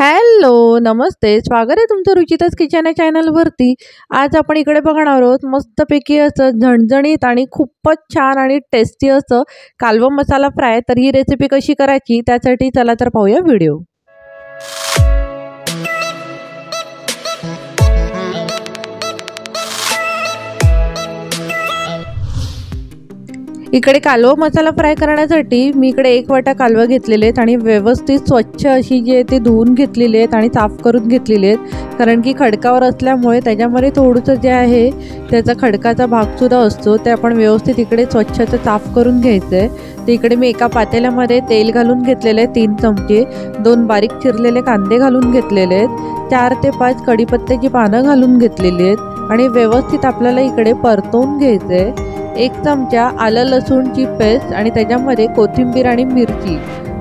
Hello, नमस्ते. स्वागत आहे तुमचं रुचिताच किचन या चॅनलवरती. आज आपण इकडे बघणार आहोत मस्तपैकी असं झणझणीत आणि खूपच छान आणि टेस्टी असं कालवं मसाला फ्राय. तर ही रेसिपी कशी करायची त्यासाठी चला तर पाहूया व्हिडिओ. इकडे कालवा मसाला फ्राय करण्यासाठी मी इकडे एक वाटा कालवा घेतलेले आहेत आणि व्यवस्थित स्वच्छ अशी जी आहे ती धुवून घेतलेली आहेत आणि साफ करून घेतलेली आहेत. कारण की खडकावर असल्यामुळे त्याच्यामध्ये थोडंसं जे आहे त्याचा खडकाचा भागसुद्धा असतो, ते आपण व्यवस्थित इकडे स्वच्छता साफ करून घ्यायचं आहे. तर इकडे मी एका पातेल्यामध्ये तेल घालून घेतलेले आहे 3 चमचे, 2 बारीक चिरलेले कांदे घालून घेतलेले आहेत, 4 ते 5 कढीपत्त्याची पानं घालून घेतलेली आहेत आणि व्यवस्थित आपल्याला इकडे परतवून घ्यायचं आहे. 1 चमचा आलं लसूणची पेस्ट आणि त्याच्यामध्ये कोथिंबीर आणि मिरची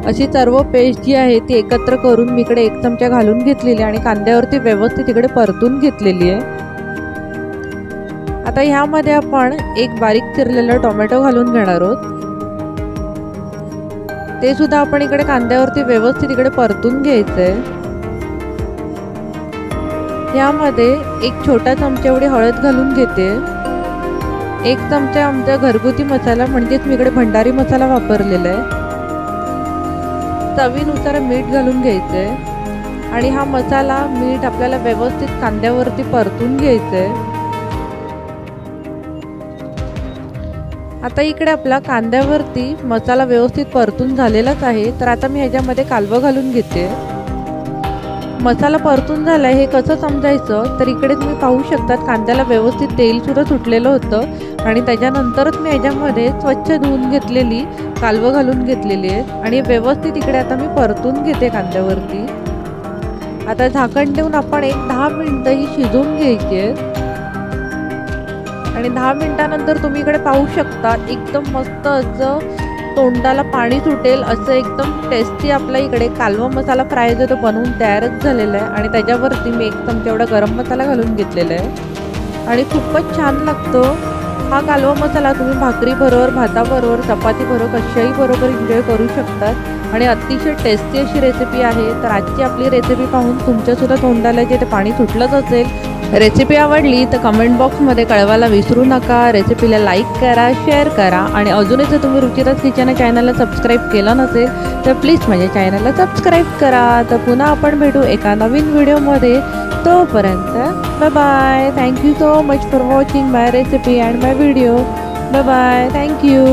अशी सर्व पेस्ट जी आहे ती एकत्र करून मी इकडे 1 चमचा घालून घेतलेली आणि कांद्यावरती व्यवस्थित इकडे परतून घेतलेली आहे. आता ह्यामध्ये आपण एक बारीक चिरलेला टोमॅटो घालून घेणार आहोत. ते सुद्धा आपण इकडे कांद्यावरती व्यवस्थित इकडे परतून घ्यायचं आहे. यामध्ये 1 छोटा चमचा एवढी हळद घालून घेते. 1 चमचा आमचा घरगुती मसाला म्हणजेच मी इकडे भंडारी मसाला वापरलेला आहे. चवीनुसार मीठ घालून घ्यायचं आहे आणि हा मसाला मीठ आपल्याला व्यवस्थित कांद्यावरती परतून घ्यायचं आहे. आता इकडे आपला कांद्यावरती मसाला व्यवस्थित परतून झालेलाच आहे. तर आता मी ह्याच्यामध्ये कालवं घालून घेते. मसाला परतून झाला हे कसं समजायचं, तर इकडे तुम्ही पाहू शकतात कांद्याला व्यवस्थित तेल सुद्धा सुटलेलं होतं आणि त्याच्यानंतरच मी याच्यामध्ये स्वच्छ धुवून घेतलेली कालवं घालून घेतलेली आहेत आणि व्यवस्थित इकडे आता मी परतून घेते कांद्यावरती. आता झाकण ठेवून आपण 10 मिनिटं ही शिजवून घ्यायची आहेत आणि 10 मिनिटानंतर तुम्ही इकडे पाहू शकता एकदम मस्त असं तोंडाला पाणी सुटेल असं एकदम टेस्टी आपला इकडे कालवा मसाला फ्राय जो तो बनवून तयारच झालेला आहे. आणि त्याच्यावरती मी 1 चमचा एवढा गरम मसाला घालून घेतलेला आहे आणि खूपच छान लागतो हा कालवा मसाला. तुम्ही भाकरीबरोबर, भाताबरोबर, चपातीबरोबर कशाही बरोबर एन्जॉय करू शकतात आणि अतिशय टेस्टी अशी रेसिपी आहे. तर आजची आपली रेसिपी पाहून तुमच्यासुद्धा तोंडाला जे ते पाणी सुटलंच असेल. रेसिपी आवडली तर कमेंट बॉक्समध्ये कळवायला विसरू नका. रेसिपीला लाईक करा, शेअर करा आणि अजूनही जर तुम्ही रुचिताच किचन चॅनलला सबस्क्राईब केलं नसेल तर प्लीज माझ्या चॅनलला सबस्क्राईब करा. तर पुन्हा आपण भेटू एका नवीन व्हिडिओमध्ये. तोपर्यंत bye bye. Thank you so much for watching my recipe and my video. Bye bye. Thank you.